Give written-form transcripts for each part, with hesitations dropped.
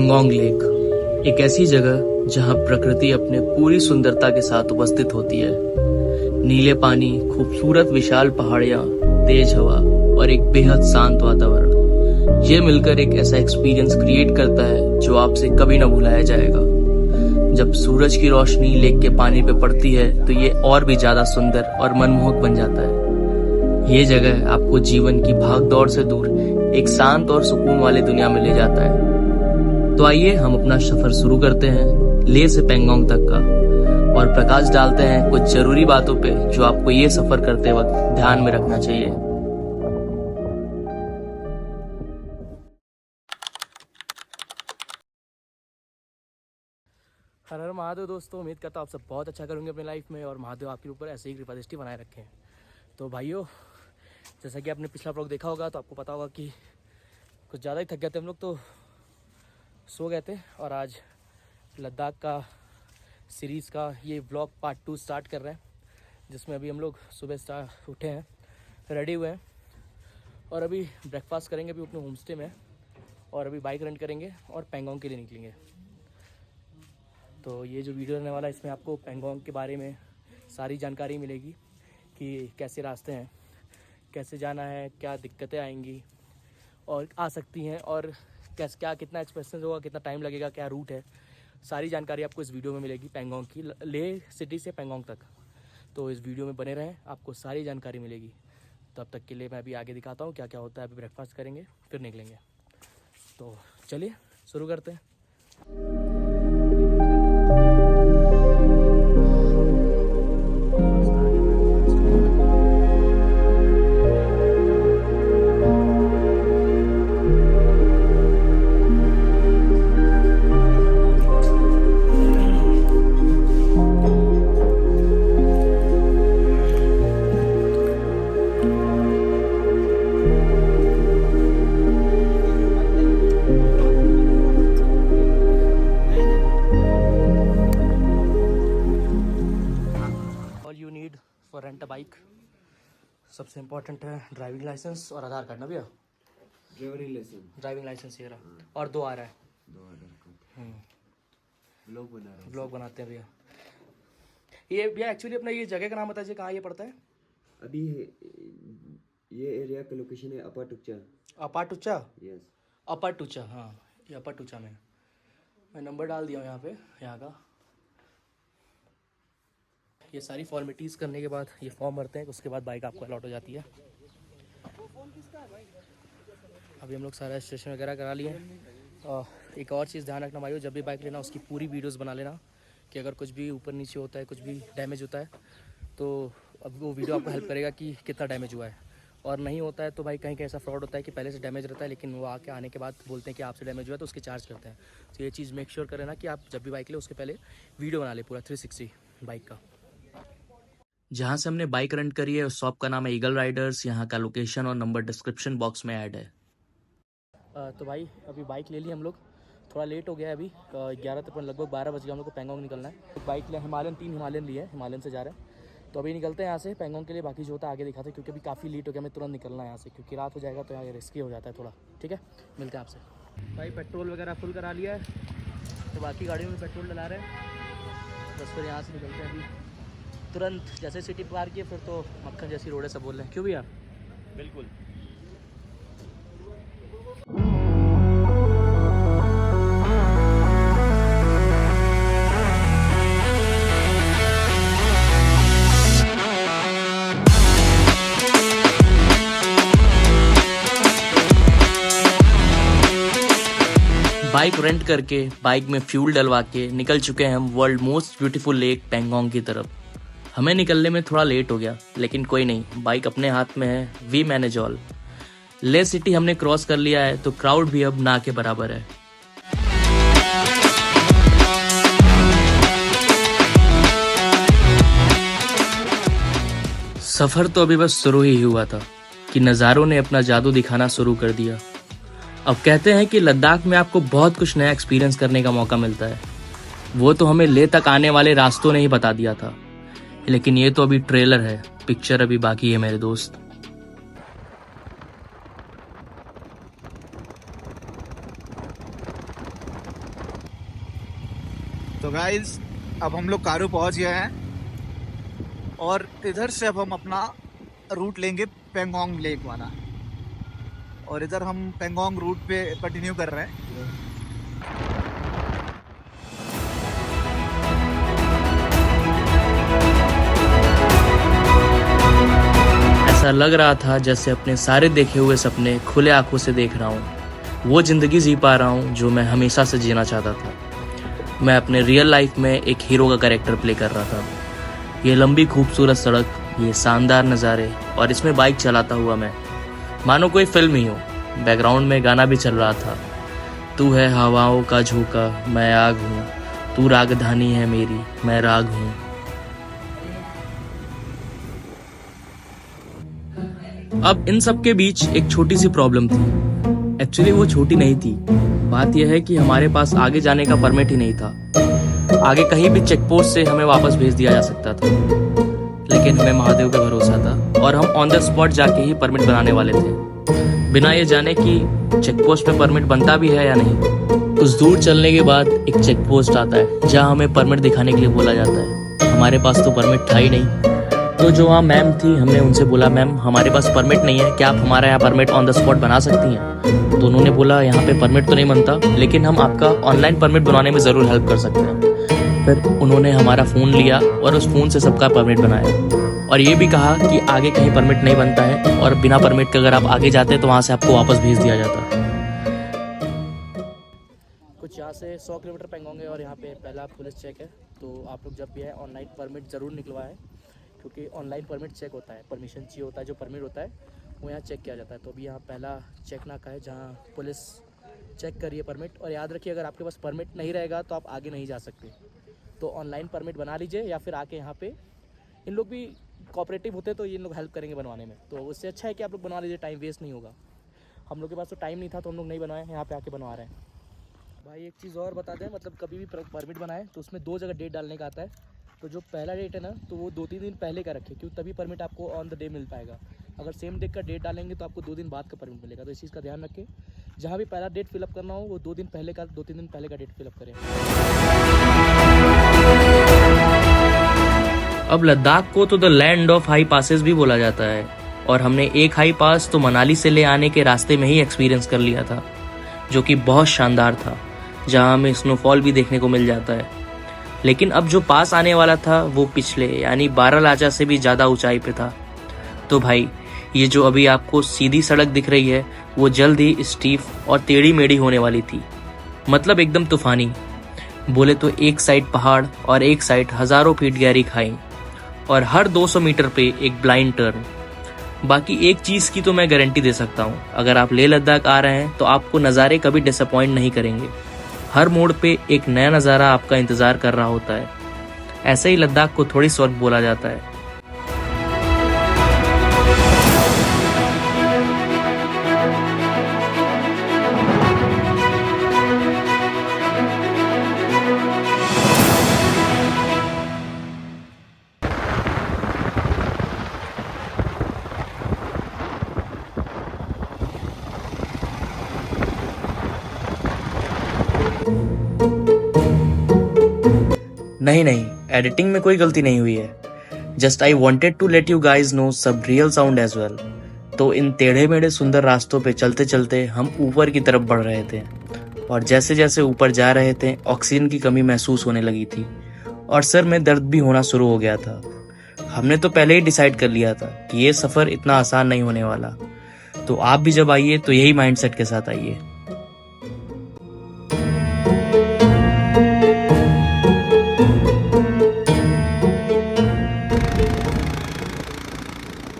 Pangong lake एक ऐसी जगह जहां प्रकृति अपने पूरी सुंदरता के साथ उपस्थित होती है। नीले पानी, खूबसूरत विशाल पहाड़ियां, तेज हवा और एक बेहद शांत वातावरण, ये मिलकर एक ऐसा एक्सपीरियंस क्रिएट करता है जो आपसे कभी ना भुलाया जाएगा। जब सूरज की रोशनी लेक के पानी पे पड़ती है तो ये और भी ज्यादा सुंदर और मनमोहक बन जाता है। ये जगह आपको जीवन की भाग दौड़ से दूर एक शांत और सुकून वाली दुनिया में ले जाता है। तो आइए हम अपना सफर शुरू करते हैं ले से पैंगोंग तक का, और प्रकाश डालते हैं कुछ जरूरी बातों पे जो आपको ये सफर करते वक्त ध्यान में रखना चाहिए। हर हर महादेव दोस्तों, उम्मीद करता हूँ आप सब बहुत अच्छा करेंगे अपनी लाइफ में और महादेव आपके ऊपर ऐसे ही कृपा दृष्टि बनाए रखें। तो भाइयों, जैसा कि आपने पिछला व्लॉग देखा होगा तो आपको पता होगा कि कुछ ज़्यादा ही थक गए थे हम लोग, तो सो गए थे। और आज लद्दाख का सीरीज़ का ये व्लॉग पार्ट 2 स्टार्ट कर रहे हैं, जिसमें अभी हम लोग सुबह उठे हैं, रेडी हुए हैं और अभी ब्रेकफास्ट करेंगे अभी अपने होम स्टे में, और अभी बाइक रेंट करेंगे और पैंगोंग के लिए निकलेंगे। तो ये जो वीडियो रहने वाला है इसमें आपको पैंगोंग के बारे में सारी जानकारी मिलेगी कि कैसे रास्ते हैं, कैसे जाना है, क्या दिक्कतें आएंगी और आ सकती हैं, और क्या कितना एक्सपेंसिव होगा, कितना टाइम लगेगा, क्या रूट है, सारी जानकारी आपको इस वीडियो में मिलेगी पैंगोंग की, लेह सिटी से पैंगोंग तक। तो इस वीडियो में बने रहें, आपको सारी जानकारी मिलेगी। तब तक के लिए मैं अभी आगे दिखाता हूँ क्या क्या होता है। अभी ब्रेकफास्ट करेंगे फिर निकलेंगे। तो चलिए शुरू करते हैं। फॉर रेंट अ बाइक सबसे इम्पोर्टेंट है ड्राइविंग लाइसेंस और आधार कार्ड ना भैया। ड्राइविंग लाइसेंस ये रहा, और 2 आ रहा है। ब्लॉग बनाते हैं भैया। ये भैया एक्चुअली अपना ये जगह का नाम बताइए, कहाँ ये पड़ता है? अभी ये एरिया का लोकेशन है अपर टुचा। अपर टुचा? यस, अपर टुचा। हाँ, ये अपर टुचा में मैं नंबर डाल दिया हूँ यहाँ पे, यहाँ का। ये सारी फॉर्मेलिटीज़ करने के बाद ये फॉर्म भरते हैं, उसके बाद बाइक आपको अलॉट हो जाती है। अभी हम लोग सारा रजिस्ट्रेशन वगैरह करा लिए हैं। और एक और चीज़ ध्यान रखना भाइयों, जब भी बाइक लेना उसकी पूरी वीडियोस बना लेना, कि अगर कुछ भी ऊपर नीचे होता है, कुछ भी डैमेज होता है, तो अब वो वीडियो आपको हेल्प करेगा कि कितना डैमेज हुआ है। और नहीं होता है तो भाई कहीं ऐसा फ्रॉड होता है कि पहले से डैमेज रहता है, लेकिन वो आने के बाद बोलते हैं कि आपसे डैमेज हुआ है तो उसके चार्ज करते हैं। तो ये चीज़ मेक श्योर करें ना कि आप जब भी बाइक ले उसके पहले वीडियो बना ले पूरा 360 बाइक का। जहाँ से हमने बाइक रेंट करी है उस शॉप का नाम है ईगल राइडर्स। यहाँ का लोकेशन और नंबर डिस्क्रिप्शन बॉक्स में ऐड है। तो भाई अभी बाइक ले ली हम लोग, थोड़ा लेट हो गया है अभी, 11 तक लगभग 12 बज गया हम लोग को पैंगोंग निकलना है। तो बाइक ले हिमालयन 3 हिमालयन लिए, हिमालयन से जा रहे हैं। तो अभी निकलते हैं यहाँ से पैंगोंग के लिए, बाकी जो होता है आगे दिखाते हैं, क्योंकि अभी काफ़ी लेट हो गया, हमें तुरंत निकलना है यहाँ से, क्योंकि रात हो जाएगा तो यहाँ रिस्की हो जाता है थोड़ा। ठीक है, मिलते हैं आपसे। भाई पेट्रोल वगैरह फुल करा लिया है, तो बाकी गाड़ियों में पेट्रोल डला रहे हैं, बस फिर यहाँ से निकलते हैं अभी तुरंत। जैसे सिटी पार किए फिर तो मक्खन जैसी रोड है सब बोल रहे हैं। क्यों भैया? बिल्कुल। बाइक रेंट करके बाइक में फ्यूल डलवा के निकल चुके हैं हम world most beautiful lake Pangong की तरफ। हमें निकलने में थोड़ा लेट हो गया, लेकिन कोई नहीं, बाइक अपने हाथ में है, वी मैनेज ऑल। ले सिटी हमने क्रॉस कर लिया है, तो क्राउड भी अब ना के बराबर है। सफर तो अभी बस शुरू ही हुआ था कि नज़ारों ने अपना जादू दिखाना शुरू कर दिया। अब कहते हैं कि लद्दाख में आपको बहुत कुछ नया एक्सपीरियंस करने का मौका मिलता है, वो तो हमें लेह तक आने वाले रास्तों ने ही बता दिया था। लेकिन ये तो अभी ट्रेलर है, पिक्चर अभी बाकी है मेरे दोस्त। गाइस अब हम लोग कारू पहुंच गए हैं और इधर से अब हम अपना रूट लेंगे पेंगोंग लेक वाला, और इधर हम पेंगोंग रूट पे कंटिन्यू कर रहे हैं। ऐसा लग रहा था जैसे अपने सारे देखे हुए सपने खुले आंखों से देख रहा हूँ। वो ज़िंदगी जी पा रहा हूँ जो मैं हमेशा से जीना चाहता था। मैं अपने रियल लाइफ में एक हीरो का कैरेक्टर प्ले कर रहा था। ये लंबी खूबसूरत सड़क, ये शानदार नज़ारे और इसमें बाइक चलाता हुआ मैं मानो कोई फिल्म ही हो। बैकग्राउंड में गाना भी चल रहा था, तू है हवाओं का झोंका मैं आग हूँ, तू रागधानी है मेरी मैं राग हूँ। अब इन सब के बीच एक छोटी सी प्रॉब्लम थी। एक्चुअली वो छोटी नहीं थी, बात यह है कि हमारे पास आगे जाने का परमिट ही नहीं था। आगे कहीं भी चेक पोस्ट से हमें वापस भेज दिया जा सकता था, लेकिन हमें महादेव पे भरोसा था और हम ऑन द स्पॉट जाके ही परमिट बनाने वाले थे, बिना ये जाने कि चेक पोस्ट पे परमिट बनता भी है या नहीं। कुछ दूर चलने के बाद एक चेक पोस्ट आता है जहाँ हमें परमिट दिखाने के लिए बोला जाता है। हमारे पास तो परमिट था ही नहीं, तो जो वहाँ मैम थी हमने उनसे बोला, मैम हमारे पास परमिट नहीं है, क्या आप हमारा यहाँ परमिट ऑन द स्पॉट बना सकती हैं? तो उन्होंने बोला यहाँ पे परमिट तो नहीं बनता, लेकिन हम आपका ऑनलाइन परमिट बनाने में ज़रूर हेल्प कर सकते हैं। फिर उन्होंने हमारा फ़ोन लिया और उस फ़ोन से सबका परमिट बनाया, और ये भी कहा कि आगे कहीं परमिट नहीं बनता है और बिना परमिट के अगर आप आगे जाते तो वहाँ से आपको वापस भेज दिया जाता। कुछ यहाँ से 100 किलोमीटर पेंगोंग है और यहाँ पे पहला पुलिस चेक है। तो आप लोग जब भी है ऑनलाइन परमिट ज़रूर निकलवाएं, क्योंकि ऑनलाइन परमिट चेक होता है, परमिशन चाहिए होता है, जो परमिट होता है वो यहाँ चेक किया जाता है। तो अभी यहाँ पहला चेक नाका है जहाँ पुलिस चेक करिए परमिट, और याद रखिए अगर आपके पास परमिट नहीं रहेगा तो आप आगे नहीं जा सकते। तो ऑनलाइन परमिट बना लीजिए या फिर आके यहाँ पे, इन लोग भी कोऑपरेटिव होते तो ये लोग हेल्प करेंगे बनवाने में। तो उससे अच्छा है कि आप लोग बनवा लीजिए, टाइम वेस्ट नहीं होगा। हम लोग के पास तो टाइम नहीं था तो हम लोग नहीं बनवाए, यहाँ पे आके बनवा रहे हैं। भाई एक चीज़ और बता दें, मतलब कभी भी परमिट बनाए तो उसमें 2 जगह डेट डालने का आता है। तो जो पहला डेट है ना, तो वो 2-3 दिन पहले का रखें, क्योंकि तभी परमिट आपको ऑन द डे मिल पाएगा। अगर सेम डेट का डेट डालेंगे तो आपको 2 दिन बाद का परमिट मिलेगा। तो इस चीज़ का ध्यान रखें, जहाँ भी पहला डेट फिलअप करना हो वो 2 दिन पहले का, 2-3 दिन पहले का डेट फिलअप करें। अब लद्दाख को तो the land of high passes भी बोला जाता है, और हमने एक हाई पास तो मनाली से ले आने के रास्ते में ही एक्सपीरियंस कर लिया था, जो कि बहुत शानदार था, जहाँ हमें स्नोफॉल भी देखने को मिल जाता है। लेकिन अब जो पास आने वाला था वो पिछले यानी बारालाचा से भी ज़्यादा ऊंचाई पे था। तो भाई ये जो अभी आपको सीधी सड़क दिख रही है वो जल्द ही स्टीफ और टेढ़ी मेढ़ी होने वाली थी, मतलब एकदम तूफानी। बोले तो एक साइड पहाड़ और एक साइड हज़ारों फीट गहरी खाई, और हर 200 मीटर पे एक ब्लाइंड टर्न। बाकी एक चीज़ की तो मैं गारंटी दे सकता हूँ, अगर आप लेह लद्दाख आ रहे हैं तो आपको नज़ारे कभी डिसअपॉइंट नहीं करेंगे। हर मोड़ पे एक नया नज़ारा आपका इंतज़ार कर रहा होता है। ऐसे ही लद्दाख को थोड़ी स्वर्ग बोला जाता है। नहीं, एडिटिंग में कोई गलती नहीं हुई है। Just I wanted to let you guys know सब रियल साउंड एज वेल। तो इन टेढ़े मेढ़े सुंदर रास्तों पे चलते चलते हम ऊपर की तरफ बढ़ रहे थे, और जैसे जैसे ऊपर जा रहे थे ऑक्सीजन की कमी महसूस होने लगी थी, और सर में दर्द भी होना शुरू हो गया था। हमने तो पहले ही डिसाइड कर लिया था कि ये सफ़र इतना आसान नहीं होने वाला। तो आप भी जब आइए तो यही माइंडसेट के साथ आइए।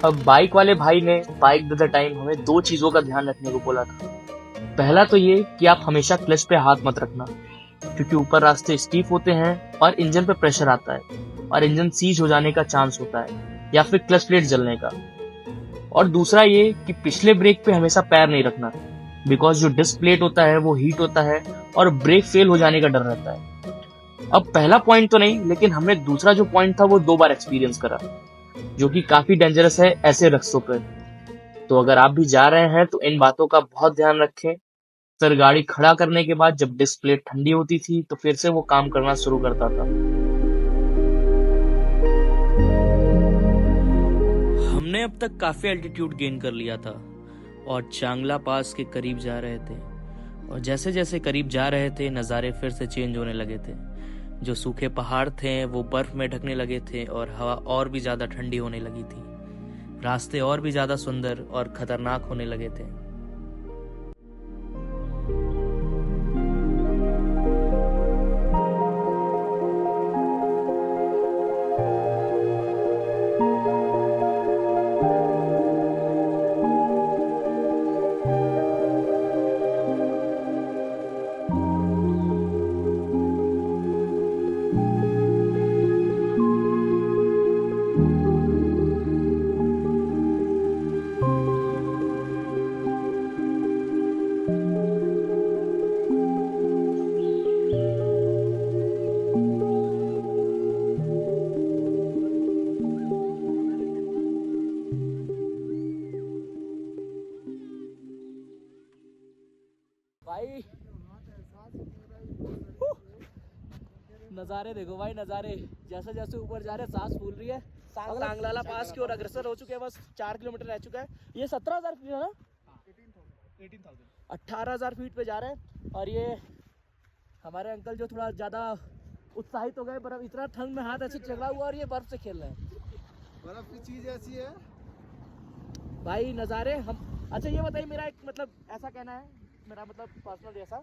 अब बाइक वाले भाई ने बाइक द टाइम हमें 2 चीज़ों का ध्यान रखने को बोला था। पहला तो ये कि आप हमेशा क्लच पे हाथ मत रखना, क्योंकि ऊपर रास्ते स्टीफ होते हैं और इंजन पे प्रेशर आता है और इंजन सीज हो जाने का चांस होता है या फिर क्लच प्लेट जलने का। और दूसरा ये कि पिछले ब्रेक पे हमेशा पैर नहीं रखना, बिकॉज जो डिस्क प्लेट होता है वो हीट होता है और ब्रेक फेल हो जाने का डर रहता है। अब पहला पॉइंट तो नहीं, लेकिन हमने दूसरा जो पॉइंट था वो 2 बार एक्सपीरियंस करा, जो कि काफी डेंजरस है ऐसे रास्तों पर। तो अगर आप भी जा रहे हैं तो इन बातों का बहुत ध्यान रखें। फिर गाड़ी खड़ा करने के बाद जब डिस्प्ले ठंडी होती थी तो फिर से वो काम करना शुरू करता था। हमने अब तक काफी एल्टीट्यूड गेन कर लिया था और चांगला पास के करीब जा रहे थे, और जैसे जैसे करीब जा रहे थे नज़ारे फिर से चेंज होने लगे थे। जो सूखे पहाड़ थे वो बर्फ में ढकने लगे थे और हवा और भी ज़्यादा ठंडी होने लगी थी। रास्ते और भी ज़्यादा सुंदर और खतरनाक होने लगे थे। भाई नज़ारे देखो भाई, नज़ारे जैसे जैसे ऊपर जा रहे हैं सांस फूल रही है। सांगलाला पास की ओर अग्रसर हो चुके हैं, बस 4 किलोमीटर रह चुका है। ये 17,000 फीट है ना, 18,000 फीट पे जा रहे हैं। और ये हमारे अंकल जो थोड़ा ज़्यादा उत्साहित हो गए, बर्फ इतना ठंड में हाथ ऐसे चला हुआ और ये बर्फ से खेल रहे हैं। बर्फ की चीज ऐसी है भाई नज़ारे हम। अच्छा ये बताइए, मेरा एक मतलब ऐसा कहना है, मेरा मतलब पर्सनल ऐसा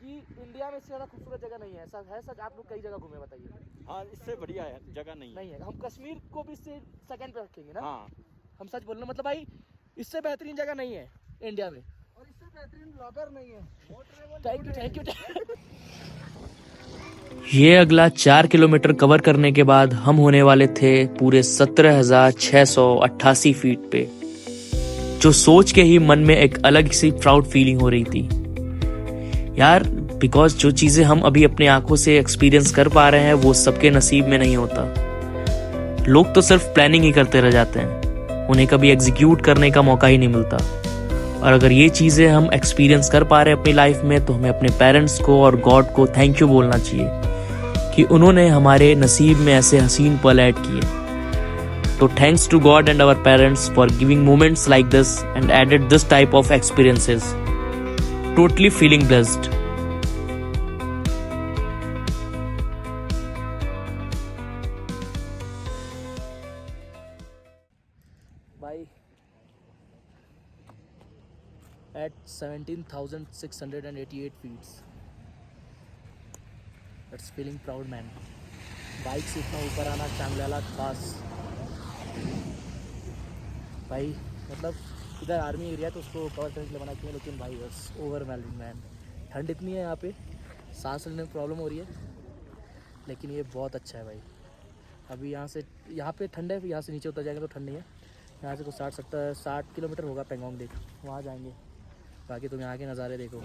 कि इंडिया में इससे ज़्यादा खूबसूरत जगह नहीं है। ऐसा है सच? आप लोग कई जगह घूमे, बताइए। हाँ, इससे बढ़िया है जगह नहीं नहीं है। हम कश्मीर को भी इससे सेकंड पे रखेंगे ना। हाँ, हम सच बोल रहे हैं, मतलब भाई इससे बेहतरीन जगह नहीं है इंडिया में, और इससे बेहतरीन ब्लॉगर नहीं है। Thank you. ये अगला 4 किलोमीटर कवर करने के बाद हम होने वाले थे पूरे 17,688 फीट पे, जो सोच के ही मन में एक अलग सी प्राउड फीलिंग हो रही थी यार। बिकॉज जो चीजें हम अभी अपनी आंखों से एक्सपीरियंस कर पा रहे हैं वो सबके नसीब में नहीं होता। लोग तो सिर्फ प्लानिंग ही करते रह जाते हैं, उन्हें कभी एग्जीक्यूट करने का मौका ही नहीं मिलता। और अगर ये चीजें हम एक्सपीरियंस कर पा रहे हैं अपनी लाइफ में, तो हमें अपने पेरेंट्स को और गॉड को थैंक यू बोलना चाहिए कि उन्होंने हमारे नसीब में ऐसे हसीन पल ऐड किए। So thanks to God and our parents for giving moments like this and added this type of experiences. Totally feeling blessed. Bye. At 17,688 feet. That's feeling proud, man. Bike से इतना ऊपर आना, चांगलाला पास भाई, मतलब इधर आर्मी एरिया तो उसको cover करने के लिए मना किया, लेकिन भाई बस ओवरवेलमिंग मैन। ठंड इतनी है यहाँ पे, सांस लेने में प्रॉब्लम हो रही है, लेकिन ये बहुत अच्छा है भाई। अभी यहाँ पे ठंड है, यहाँ से नीचे उतर जाएंगे तो ठंड नहीं है। यहाँ से कुछ 60 किलोमीटर होगा पेंगोंग लेक, वहाँ जाएंगे। बाकी तुम यहाँ के नज़ारे देखो।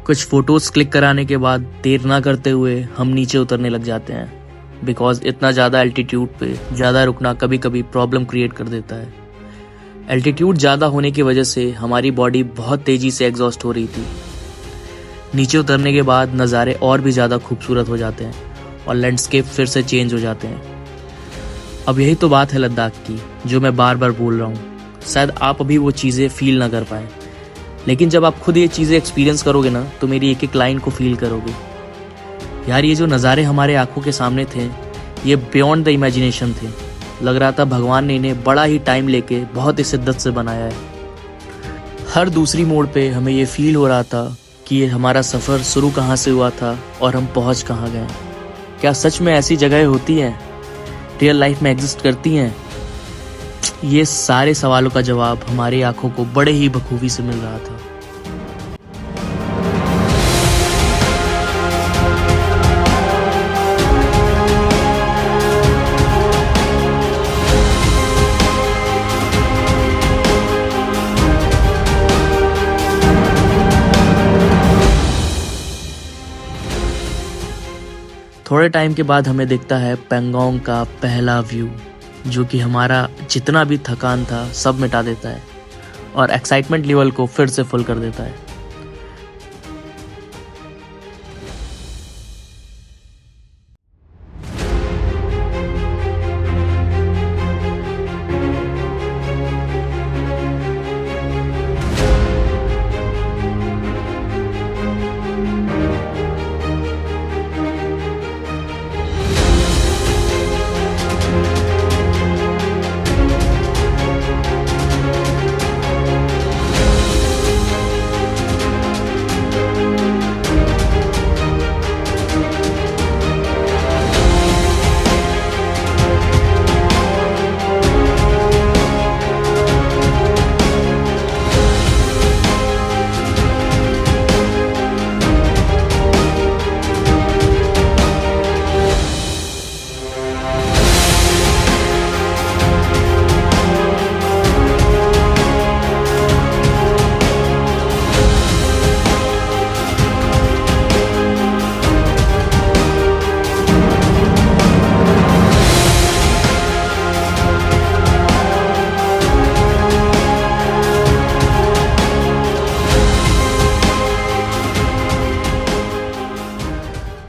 कुछ फोटोज क्लिक कराने के बाद देर ना करते हुए हम नीचे उतरने लग जाते हैं, बिकॉज इतना ज़्यादा एल्टीट्यूड पे ज़्यादा रुकना कभी कभी प्रॉब्लम क्रिएट कर देता है। एल्टीट्यूड ज़्यादा होने की वजह से हमारी बॉडी बहुत तेज़ी से एग्जॉस्ट हो रही थी। नीचे उतरने के बाद नज़ारे और भी ज़्यादा खूबसूरत हो जाते हैं और लैंडस्केप फिर से चेंज हो जाते हैं। अब यही तो बात है लद्दाख की, जो मैं बार बार बोल रहा हूँ। शायद आप अभी वो चीज़ें फील ना कर पाएँ, लेकिन जब आप खुद ये चीज़ें एक्सपीरियंस करोगे ना, तो मेरी एक एक लाइन को फील करोगे। यार ये जो नज़ारे हमारे आंखों के सामने थे, ये बियॉन्ड द इमेजिनेशन थे। लग रहा था भगवान ने इन्हें बड़ा ही टाइम लेके बहुत ही शिद्दत से बनाया है। हर दूसरी मोड़ पे हमें ये फील हो रहा था कि ये हमारा सफ़र शुरू कहाँ से हुआ था और हम पहुँच कहाँ गए। क्या सच में ऐसी जगहें होती हैं, रियल लाइफ में एग्जिस्ट करती हैं? ये सारे सवालों का जवाब हमारी आंखों को बड़े ही बखूबी से मिल रहा था। थोड़े टाइम के बाद हमें दिखता है पेंगोंग का पहला व्यू, जो कि हमारा जितना भी थकान था सब मिटा देता है और एक्साइटमेंट लेवल को फिर से फुल कर देता है।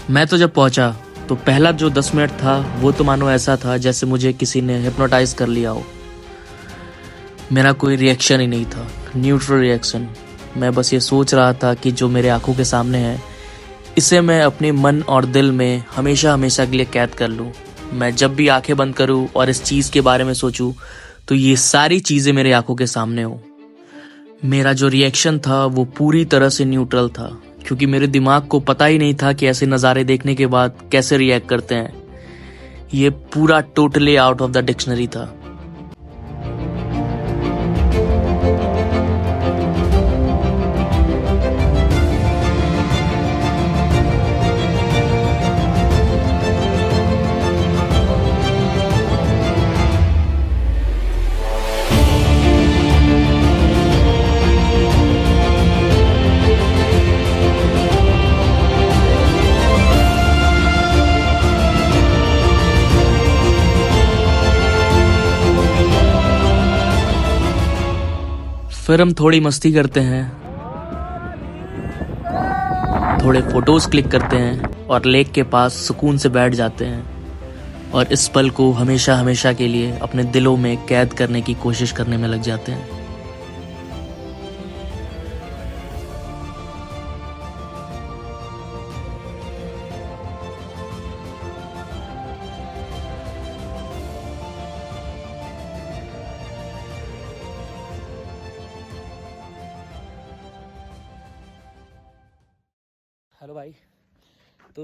मैं तो जब पहुंचा तो पहला जो 10 मिनट था वो तो मानो ऐसा था जैसे मुझे किसी ने हिप्नोटाइज कर लिया हो। मेरा कोई रिएक्शन ही नहीं था, न्यूट्रल रिएक्शन। मैं बस ये सोच रहा था कि जो मेरे आंखों के सामने है इसे मैं अपने मन और दिल में हमेशा हमेशा के लिए कैद कर लूं। मैं जब भी आंखें बंद करूं और इस चीज़ के बारे में सोचूं तो ये सारी चीज़ें मेरे आंखों के सामने हो। मेरा जो रिएक्शन था वो पूरी तरह से न्यूट्रल था, क्योंकि मेरे दिमाग को पता ही नहीं था कि ऐसे नज़ारे देखने के बाद कैसे रिएक्ट करते हैं। ये पूरा totally out of the dictionary था। फिर हम थोड़ी मस्ती करते हैं, थोड़े फोटोज क्लिक करते हैं और लेक के पास सुकून से बैठ जाते हैं और इस पल को हमेशा हमेशा के लिए अपने दिलों में कैद करने की कोशिश करने में लग जाते हैं। हेलो भाई, तो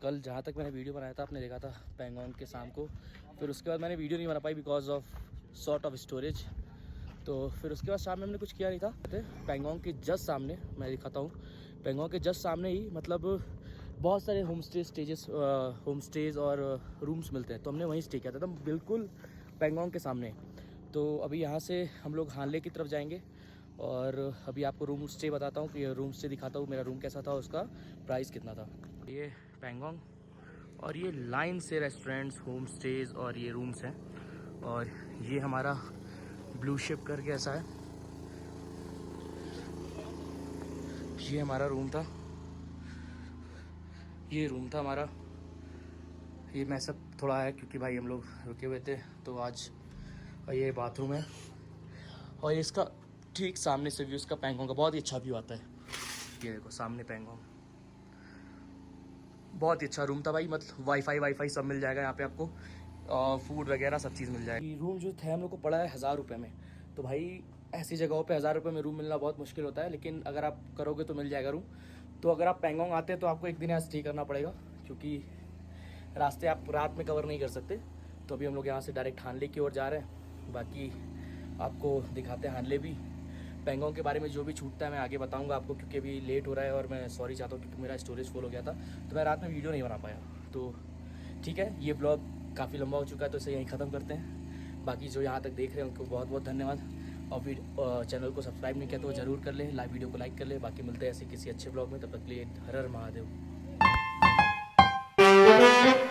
कल जहाँ तक मैंने वीडियो बनाया था आपने देखा था पेंगोंग के शाम को। फिर उसके बाद मैंने वीडियो नहीं बना पाई because of short of storage. तो फिर उसके बाद शाम में हमने कुछ किया नहीं था। पेंगोंग के जस्ट सामने मैं दिखाता हूँ, पेंगोंग के जस्ट सामने ही मतलब बहुत सारे होम स्टेज और रूम्स मिलते हैं। तो हमने वहीं स्टे किया था एकदम बिल्कुल पेंगोंग के सामने। तो अभी यहाँ से हम लोग हानले की तरफ जाएंगे और अभी आपको रूम स्टे बताता हूँ कि रूम स्टे दिखाता हूँ मेरा रूम कैसा था, उसका प्राइस कितना था। ये पेंगोंग और ये लाइन से रेस्टोरेंट्स, होम स्टेज और ये रूम्स हैं। और ये हमारा ब्लू शिप करके ऐसा है, ये हमारा रूम था, ये रूम था हमारा। ये मैं सब थोड़ा है क्योंकि भाई हम लोग रुके हुए थे तो आज। और ये बाथरूम है और इसका ठीक सामने से व्यू इसका पेंगोंग का बहुत ही अच्छा व्यू आता है। ये देखो सामने पेंगोंग, बहुत ही अच्छा रूम था भाई। मतलब वाईफाई सब मिल जाएगा यहाँ पे आपको, फूड वगैरह सब चीज़ मिल जाएगी। रूम जो थे हम लोग को पड़ा है 1000 रुपये में। तो भाई ऐसी जगहों पे 1000 रुपये में रूम मिलना बहुत मुश्किल होता है, लेकिन अगर आप करोगे तो मिल जाएगा रूम। तो अगर आप पेंगोंग आते हैं तो आपको एक दिन यहाँ स्टे करना पड़ेगा, क्योंकि रास्ते आप रात में कवर नहीं कर सकते। तो अभी हम लोग यहाँ से डायरेक्ट हानले की ओर जा रहे हैं। बाकी आपको दिखाते हैं हानले भी। पेंगोंग के बारे में जो भी छूटता है मैं आगे बताऊंगा आपको, क्योंकि अभी लेट हो रहा है और मैं सॉरी चाहता हूँ क्योंकि मेरा स्टोरेज फुल हो गया था तो मैं रात में वीडियो नहीं बना पाया। तो ठीक है, ये ब्लॉग काफ़ी लंबा हो चुका है तो इसे यहीं ख़त्म करते हैं। बाकी जो यहाँ तक देख रहे हैं उनको बहुत बहुत धन्यवाद। और चैनल को सब्सक्राइब नहीं किया तो ज़रूर कर लें, लाइव वीडियो को लाइक कर लें। बाकी मिलते हैं ऐसे किसी अच्छे ब्लॉग में, तब तक के लिए हर हर महादेव। है।